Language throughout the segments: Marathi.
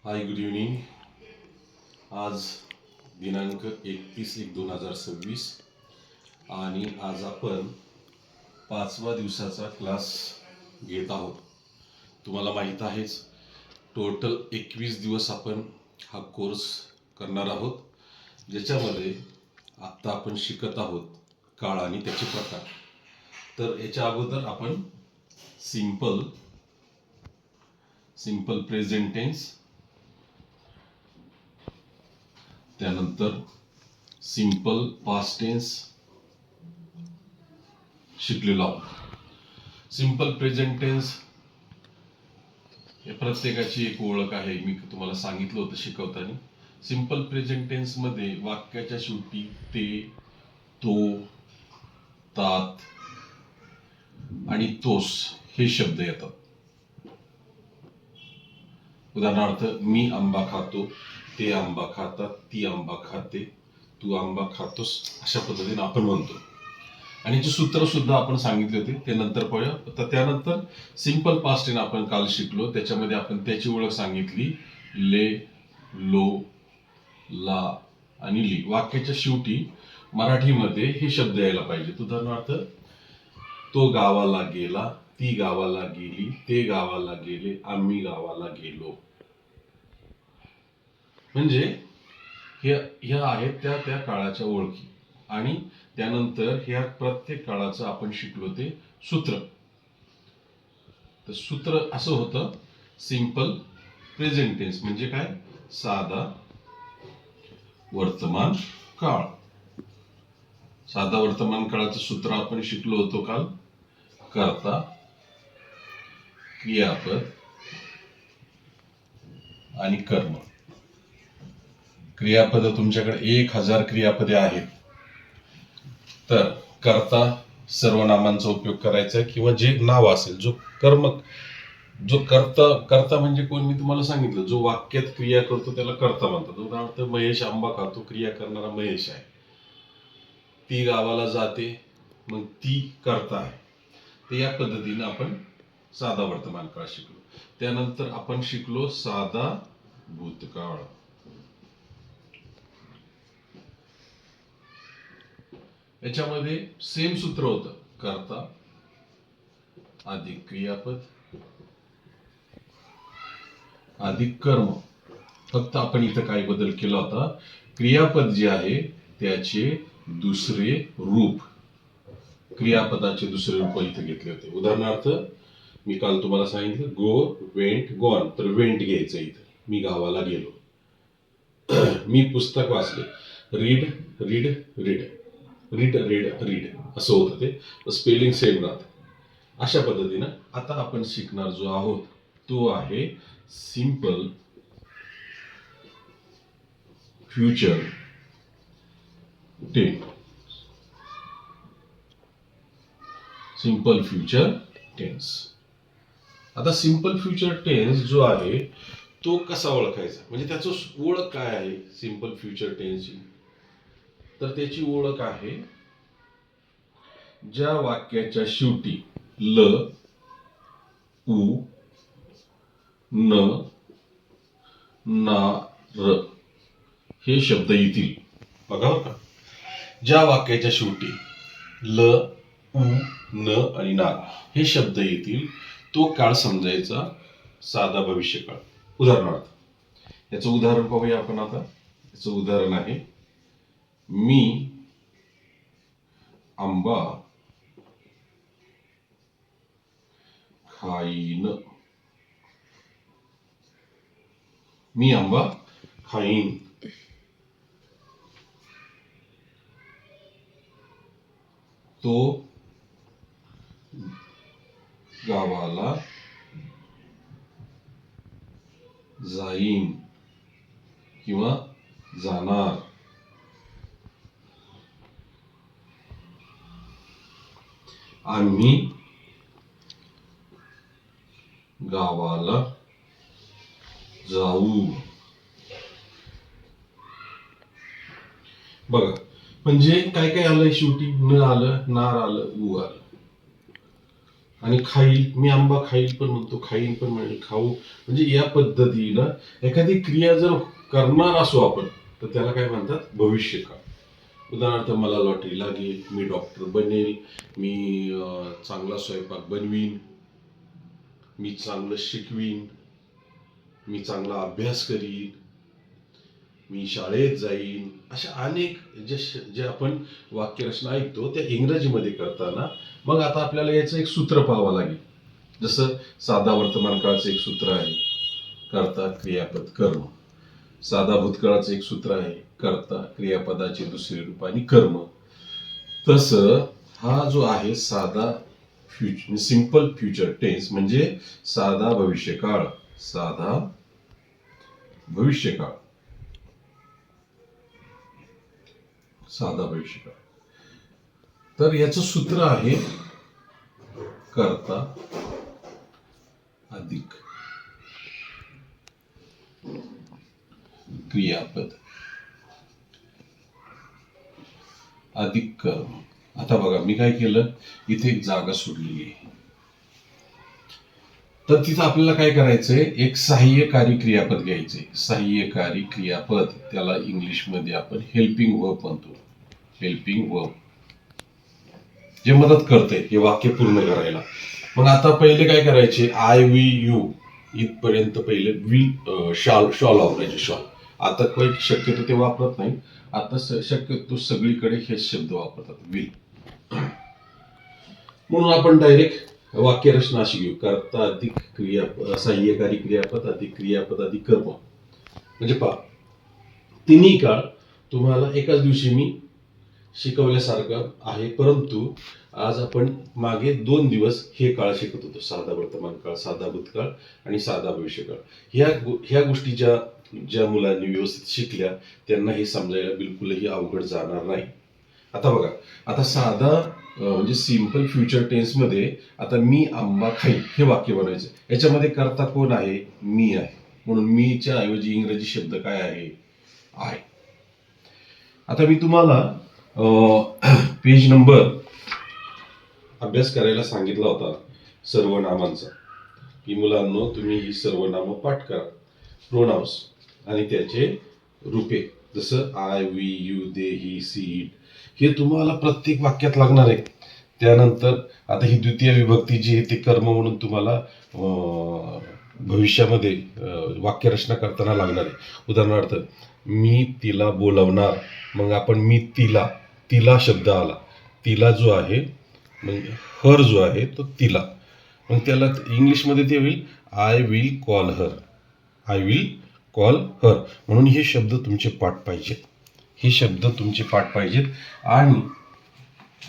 हाय, गुड इव्हनिंग. आज दिनांक 31/1/2026 आणि आज आपण 5व्या दिवसाचा क्लास घेत आहोत. तुम्हाला माहीत आहेच, टोटल 21 दिवस आपण हा कोर्स करणार आहोत, ज्याच्यामध्ये आत्ता आपण शिकत आहोत काळ आणि त्याचे प्रकार. तर याच्या अगोदर आपण सिंपल प्रेझेंट टेन्स, त्यानंतर सिंपल पास्ट टेन्स शिकलेलो आहोत. सिंपल प्रेझेंट टेन्स हे प्रत्येकाची एक ओळख आहे. मी तुम्हाला सांगितलं होतं शिकवताना. सिंपल प्रेझेंट टेन्स मध्ये वाक्याच्या शेवटी ते, तो, तात आणि तोस हे शब्द येतात. उदाहरणार्थ, मी आंबा खातो, ते आंबा खातात, ती आंबा खाते, तू आंबा खातोस, अशा पद्धतीने आपण म्हणतो. आणि जे सूत्र सुद्धा आपण सांगितले होते ते नंतर पाहूया. तर त्यानंतर सिंपल पास्ट टेन्स आपण काल शिकलो, त्याच्यामध्ये आपण त्याची ओळख सांगितली. ले, लो, ला आणि ली. वाक्याच्या शेवटी मराठीमध्ये हे शब्द यायला पाहिजे. उदाहरणार्थ, तो गावाला गेला, ती गावाला गेली, ते गावाला गेले, आम्ही गावाला गेलो. म्हणजे ह्या आहेत त्या काळाच्या ओळखी. आणि त्यानंतर ह्या प्रत्येक काळाचं आपण शिकलो ते सूत्र. तर सूत्र असं होतं, सिंपल प्रेझेंट टेन्स म्हणजे काय? साधा वर्तमान काळ. साधा वर्तमान काळाचं सूत्र आपण शिकलो होतो काल. कर्ता, क्रियापद आणि कर्म. क्रियापद तुमच्याकडे 1000 क्रियापदे आहेत. तर कर्ता सर्वनामांचा उपयोग करायचा, किंवा जे नाव असेल, जो कर्ता म्हणजे कोण, मी तुम्हाला सांगितलं, जो वाक्यात क्रिया करतो त्याला कर्ता म्हणतात. उदाहरणार्थ, महेश आंबा खातो, क्रिया करणारा महेश आहे. ती गावाला जाते, मग ती कर्ता आहे. तर या पद्धतीने आपण साधा वर्तमान काळ शिकलो. त्यानंतर आपण शिकलो साधा भूतकाळ. याच्यामध्ये सेम सूत्र होतं, कर्ता अधिक क्रियापद अधिक कर्म. फक्त आपण इथं काय बदल केला होता, क्रियापद जे आहे त्याचे दुसरे रूप, क्रियापदाचे दुसरे रूप इथे घेतले होते. उदाहरणार्थ, मी काल तुम्हाला सांगितलं गो, वेंट, गॉन. तर वेंट घ्यायचं इथं, मी गावाला गेलो. मी पुस्तक वाचले, read, read, read, read, read, read असं होतं ते. स्पेलिंग सेम राहतं. अशा पद्धतीनं आता आपण शिकणार जो आहोत तो आहे simple future tense. Simple future tense. आता सिंपल फ्युचर टेन्स जो आहे तो कसा ओळखायचा, म्हणजे त्याचं ओळख काय आहे सिंपल फ्युचर टेन्सची? तर त्याची ओळख आहे, ज्या वाक्याच्या शेवटी ल, उ, न, ना, र हे शब्द येतील. बघा बरं का, ज्या वाक्याच्या शेवटी ल, उ, न आणि ना हे शब्द येतील तो काळ समजायचा साधा भविष्यकाळ. उदाहरणार्थ, याचं उदाहरण पाहूया आपण आता. याचं उदाहरण आहे, मी आंबा खाईन. मी आंबा खाईन. तो गावाला जाईन किंवा जाणार. आम्ही गावाला जाऊ. बघा, म्हणजे काय काय आलंय शेवटी? न आलं, नार आलं, उ आलं. आणि खाईल, मी आंबा खाईल पण म्हणतो, खाईन पण म्हणेल, खाऊ. म्हणजे या पद्धतीनं एखादी क्रिया जर करणार असो आपण, तर त्याला काय म्हणतात, भविष्यकाळ. उदाहरणार्थ, मला लॉटरी लागेल, मी डॉक्टर बनेल, मी चांगला स्वयंपाक बनवीन, मी चांगलं शिकवीन, मी चांगला अभ्यास करीन, मी शाळेत जाईन. अशा अनेक जे आपण वाक्यरचना ऐकतो त्या इंग्रजीमध्ये करताना मग आता आपल्याला याचं एक सूत्र पाहावं लागेल. जसं साधा वर्तमान काळाचं एक सूत्र आहे, कर्ता क्रियापद कर्म. साधा भूतकाळाचं एक सूत्र आहे, कर्ता क्रियापदाचे दुसरे रूप आणि कर्म. तसं हा जो आहे साधा सिंपल फ्युचर टेन्स म्हणजे साधा भविष्यकाळ. साधा भविष्यकाळ, साधा भविष्यकाळ. तर याचं सूत्र आहे कर्ता अधिक क्रियापद अधिक कर्म. आता बघा, मी काय केलं, इथे एक जागा सोडलेली आहे. तर तिथं आपल्याला काय करायचंय, एक सहाय्यकारी क्रियापद घ्यायचंय. सहाय्यकारी क्रियापद, त्याला इंग्लिशमध्ये आपण हेल्पिंग वर्ब म्हणतो. हेल्पिंग वर्ब, जे मदत करते हे वाक्य पूर्ण करायला. मग आता पहिले काय करायचे, आय वी यू इथपर्यंत पहिले विल शॉल वापरायचे. शॉल आता काही शक्यतो ते वापरत नाही. आता शक्यतो सगळीकडे हेच शब्द वापरतात, विल. म्हणून आपण डायरेक्ट वाक्यरचना अशी घेऊ, कर्ता अधिक सहाय्यकारी क्रियापद अधिक क्रियापद अधिक कर्म. म्हणजे पहा, तिन्ही काळ तुम्हाला एकाच दिवशी मी शिकवल्यासारखं आहे, परंतु आज आपण मागे 2 दिवस हे काळ शिकत होतो. साधा वर्तमान काळ, साधा भूतकाळ आणि साधा भविष्यकाळ. ह्या गोष्टी ज्या मुलांनी व्यवस्थित शिकल्या त्यांना हे समजायला बिलकुलही अवघड जाणार नाही. आता बघा, आता साधा म्हणजे सिंपल फ्युचर टेन्स मध्ये आता मी आंबा खाईन हे वाक्य बनायचं. याच्यामध्ये कर्ता कोण आहे, मी आहे. म्हणून मीच्या ऐवजी इंग्रजी शब्द काय आहे, आहे. आता मी तुम्हाला पेज नंबर अभ्यास करायला सांगितला होता सर्वनामांचा, की मुलांनो तुम्ही ही सर्वनामं पाठ करा, प्रोनाउन्स आणि त्याचे रूपे. जसं I we you they he she it, हे तुम्हाला प्रत्येक वाक्यात लागणार आहे. त्यानंतर आता ही द्वितीय विभक्ती जी आहे ती कर्म म्हणून तुम्हाला भविष्यामध्ये वाक्यरचना करताना लागणार आहे. उदाहरणार्थ, मी तिला बोलवणार, मग आपण मी तिला शब्द आला, तिला जो आहे म्हणजे हर जो आहे तो तिला, मग त्याला इंग्लिशमध्ये ते होईल I will call her. I will call her. म्हणून हे शब्द तुमचे पाठ पाहिजेत, हे शब्द तुमचे पाठ पाहिजेत. आणि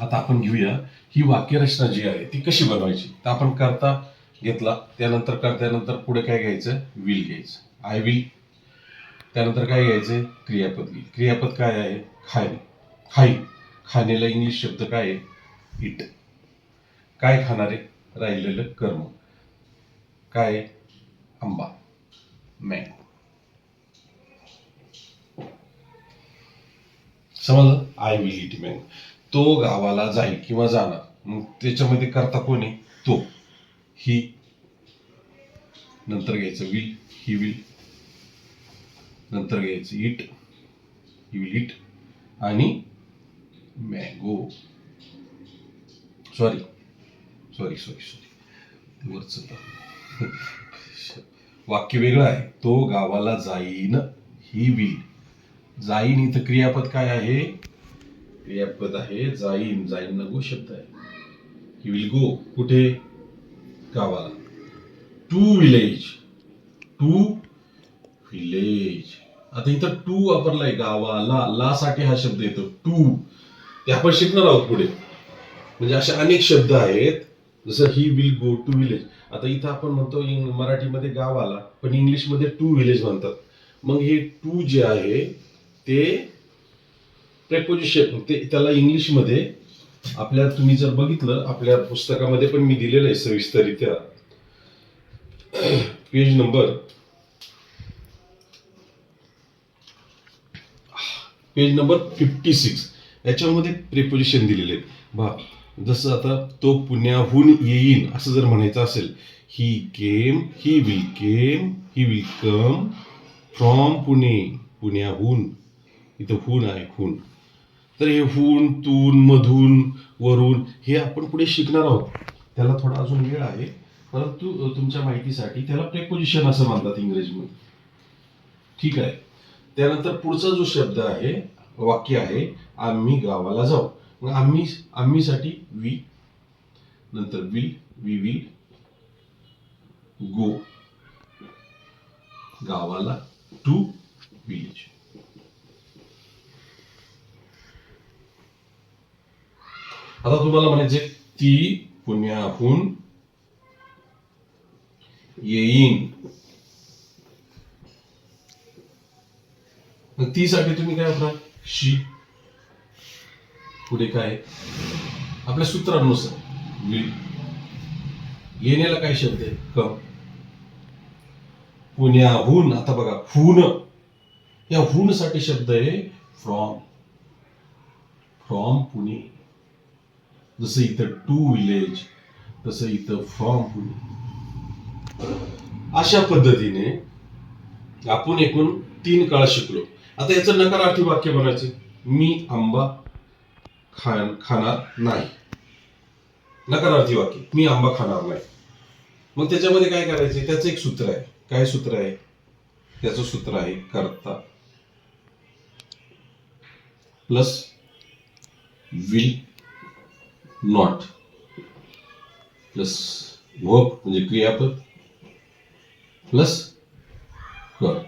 आता आपण घेऊया ही वाक्यरचना जी आहे ती कशी बनवायची. तर आपण कर्ता घेतला, त्यानंतर कर्त्यानंतर पुढे काय घ्यायचं, विल घ्यायचं, आय विल. त्यानंतर काय घ्यायचं, क्रियापद. क्रियापद काय आहे, खाणे, खाईल. खाण्याला इंग्लिश शब्द काय आहे, इट. काय खाणारे, राहिलेलं कर्म. काय, आंबा, मँगो. समजलं, आय विल इट मँगो. तो गावाला जाईल किंवा जाणार, मग त्याच्यामध्ये कर्ता कोण आहे, तो, ही. नंतर घ्यायचं विल, ही विल. नंतर घ्यायचं इट, ही विल इट. आणि मँगो, सॉरी वरच वाक्य वेगळं आहे. तो गावाला जाईन, ही विल. जाईन इथं क्रियापद काय आहे, क्रियापद आहे जाईन. जाईन नगो शब्द आहे. ही विल गो, कुठे, गावाला. To village, to village. आता इथं टू वापरलाय गावाला, ला साठी हा शब्द येतो टू. ते आपण शिकणार आहोत पुढे. म्हणजे असे अनेक शब्द आहेत, जसं he will go to village. आता इथं आपण म्हणतो मराठीमध्ये गावाला, पण इंग्लिशमध्ये टू विलेज म्हणतात. मग हे टू जे आहे ते प्रेपोजिशन, त्याला इंग्लिशमध्ये आपल्या, तुम्ही जर बघितलं आपल्या पुस्तकामध्ये पण मी दिलेलं आहे सविस्तररित्या, पेज नंबर 56 याच्यामध्ये प्रेपोजिशन दिलेले आहेत. जसं आता तो पुण्याहून येईन असं जर म्हणायचं असेल, he came, he will come from Pune, पुण्याहून. इथं हून आहे, हून. तर हे हून, तून, मधून, वरून हे आपण पुढे शिकणार आहोत. त्याला थोडा अजून वेळ आहे, परंतु तुमच्या माहितीसाठी त्याला प्रेपोजिशन असं म्हणतात इंग्रजीमध्ये. ठीक आहे. त्यानंतर पुढचा जो शब्द आहे, वाक्य आहे, आम्ही गावाला जाऊ. मग आम्हीसाठी वी, नंतर वी विल गो गावाला, टू विलेज. आता तुम्हाला म्हणायचे ती पुण्याहून येईन. मग ती साठी तुम्ही काय वापरा, शी. पुढे काय आपल्या सूत्रानुसार विल. येण्याला काय शब्द आहे, कम. पुण्याहून, आता बघा हून, या हून साठी शब्द आहे फ्रॉम, फ्रॉम पुणे. जसं इथं टू विलेज, तसं इथं फ्रॉम पुणे. अशा पद्धतीने आपण एकूण 3 काळ शिकलो. आता याचं नकारार्थी वाक्य बनायचं, मी आंबा खाणार नाही. नकारार्थी वाक्य, मी आंबा खाणार नाही. मग त्याच्यामध्ये काय करायचे, त्याचं एक सूत्र आहे. काय सूत्र आहे, त्याचं सूत्र आहे कर्ता plus will not plus verb म्हणजे क्रियापद प्लस कर.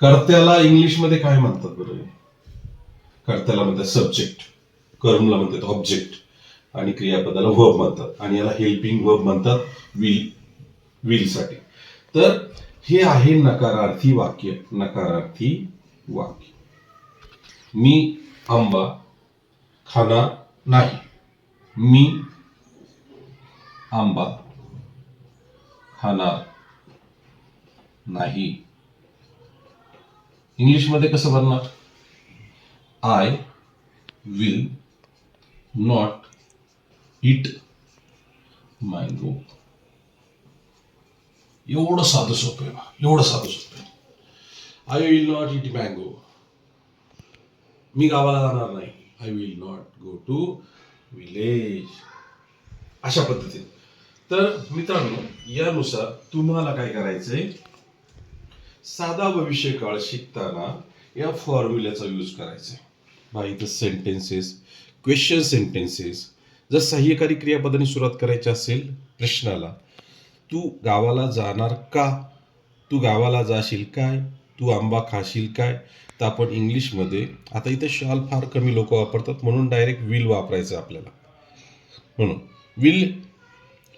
कर्त्याला इंग्लिशमध्ये काय म्हणतात बरं? कर्त्याला म्हणतात सब्जेक्ट, कर्मला म्हणतात ऑब्जेक्ट, आणि क्रियापदाला वर्ब म्हणतात, आणि याला हेल्पिंग वर्ब म्हणतात विल साठी. तर हे आहे नकारार्थी वाक्य. नकारार्थी वाक्य, मी आंबा खाणार नाही. मी आंबा खाणार नाही. इंग्लिशमध्ये कसं बनणार, I will not eat mango. एवढं साधं सोपं आहे, एवढं साधं सोपं आहे. I will not eat mango. मी गावाला जाणार नाही. I will not go to village. अशा पद्धतीने. तर मित्रांनो, यानुसार तुम्हाला काय करायचंय, साधा भविष्य काळ शिकताना या फॉर्म्युल्याचा यूज करायचा आहे. By the sentences, question sentences. जर सहाय्यकारी क्रियापदाने सुरुवात करायची असेल प्रश्नाला, तू गावाला जाणार का, तू गावाला जाशील काय, तू आंबा खाशील काय, तर आपण इंग्लिशमध्ये, आता इथे शाल फार कमी लोक वापरतात म्हणून डायरेक्ट विल वापरायचं आपल्याला. म्हणून will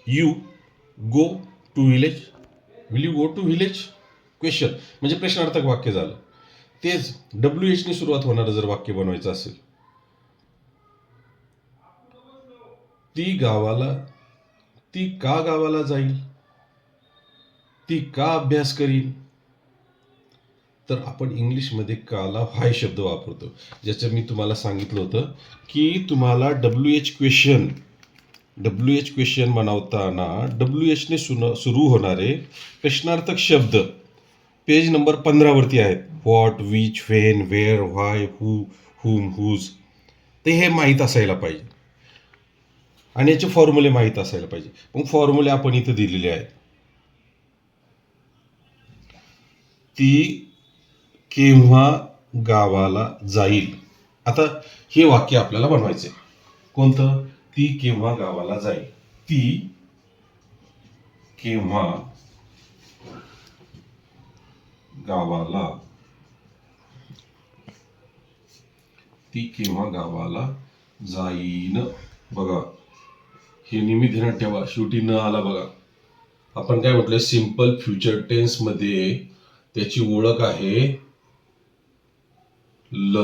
you go to village, will you go to village, question म्हणजे प्रश्नार्थक वाक्य झालं. तेच WH ने सुरुवात होणारं जर वाक्य बनवायचं असेल, ती का गावाला जाईल, ती का अभ्यास करील, तर आपण इंग्लिशमध्ये काला व्हाय शब्द वापरतो. ज्याचं मी तुम्हाला सांगितलं होतं की तुम्हाला WH क्वेश्चन बनवताना WH ने सुरू होणारे प्रश्नार्थक शब्द पेज नंबर 15 वरती आहेत. What, which, when, where, why, who, whom, whose. ते हे माहीत असायला पाहिजे आणि याचे फॉर्म्युले माहीत असायला पाहिजे. मग फॉर्म्युले आपण इथे दिलेले आहेत. ती केव्हा गावाला जाईल. आता हे वाक्य आपल्याला बनवायचे. कोणतं, ती केव्हा गावाला जाईल. ती केव्हा गावाला जाईन. बघा, हे नेहमी ध्यानात ठेवा, शेवटी न आला बघा. आपण काय म्हटलं, सिंपल फ्युचर टेन्स मध्ये त्याची ओळख आहे ल,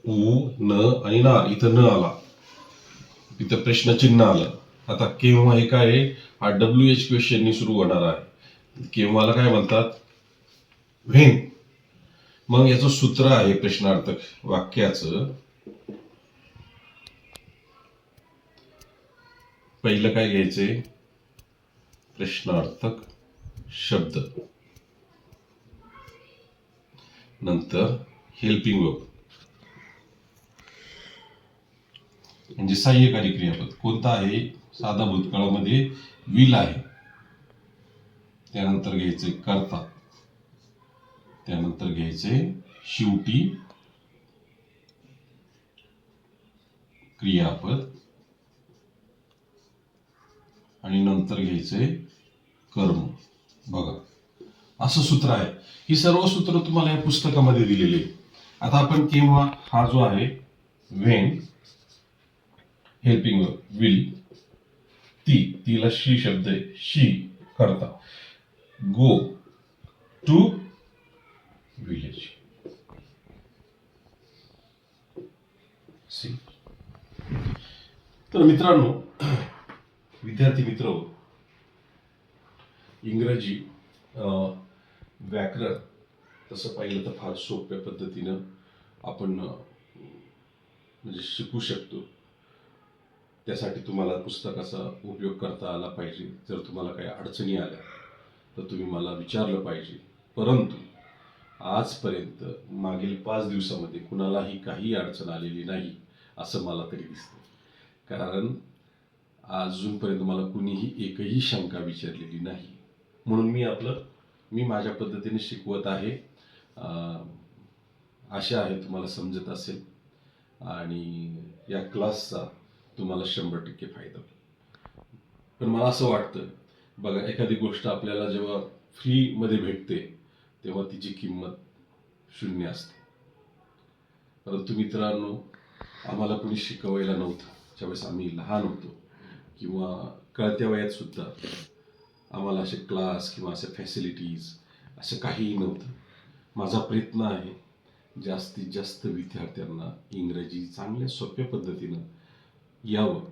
उ, न आणि ना. इथं न आला, इथं प्रश्नचिन्ह आलं. आता केव्हा हे काय आहे, हा WH क्वेश्चननी सुरू होणार आहे. केव्हाला काय म्हणतात, व्हेन. मग याचं सूत्र आहे प्रश्नार्थक वाक्याचं, पहिलं काय घ्यायचंय, प्रश्नार्थक शब्द, नंतर हेल्पिंग वर्ब म्हणजे सहाय्यकारी क्रियापद. कोणता आहे? साधा भूतकाळामध्ये विल आहे. त्यानंतर घ्यायचे करता, त्यानंतर घ्यायचे शेवटी क्रियापद आणि नंतर घ्यायचे कर्म. बघा असं सूत्र आहे. ही सर्व सूत्र तुम्हाला या पुस्तकामध्ये दिलेली आहे. आता आपण केव्हा, हा जो आहे व्हेन, हेल्पिंग विल, तिला शी शब्द आहे, शी करता, गो टू विलेज. तर मित्रांनो, विद्यार्थी मित्र, इंग्रजी व्याकरण तसं पाहिलं तर फार सोप्या पद्धतीनं आपण म्हणजे शिकू शकतो. त्यासाठी तुम्हाला पुस्तकाचा उपयोग करता आला पाहिजे. जर तुम्हाला काही अडचणी आल्या तर तुम्ही मला विचारलं पाहिजे. परंतु आजपर्यंत मागील 5 दिवसामध्ये कुणालाही काही अडचण आलेली नाही असं मला तरी दिसतं. कारण अजूनपर्यंत मला कुणीही एकही शंका विचारलेली नाही. म्हणून मी माझ्या पद्धतीने शिकवत आहे. आशा आहे तुम्हाला समजत असेल आणि या क्लासचा तुम्हाला 100% फायदा होईल. पण मला असं वाटतं, बघा एखादी गोष्ट आपल्याला जेव्हा फ्रीमध्ये भेटते तेव्हा तिची किंमत 0 असते. परंतु मित्रांनो, आम्हाला कोणी शिकवायला नव्हतं ज्यावेळेस आम्ही लहान होतो, किंवा कळत्या वयात सुद्धा आम्हाला असे क्लास किंवा असे फॅसिलिटीज असं काहीही नव्हतं. माझा प्रयत्न आहे जास्तीत जास्त विद्यार्थ्यांना इंग्रजी चांगल्या सोप्या पद्धतीनं यावं,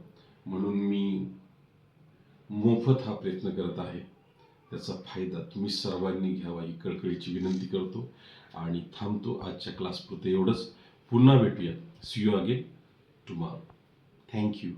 म्हणून मी मोफत हा प्रयत्न करत आहे. त्याचा फायदा तुम्ही सर्वांनी घ्यावा ही कळकळीची विनंती करतो आणि थांबतो आजच्या क्लासपुरते एवढंच. पुन्हा भेटूया. See you again tomorrow. Thank you.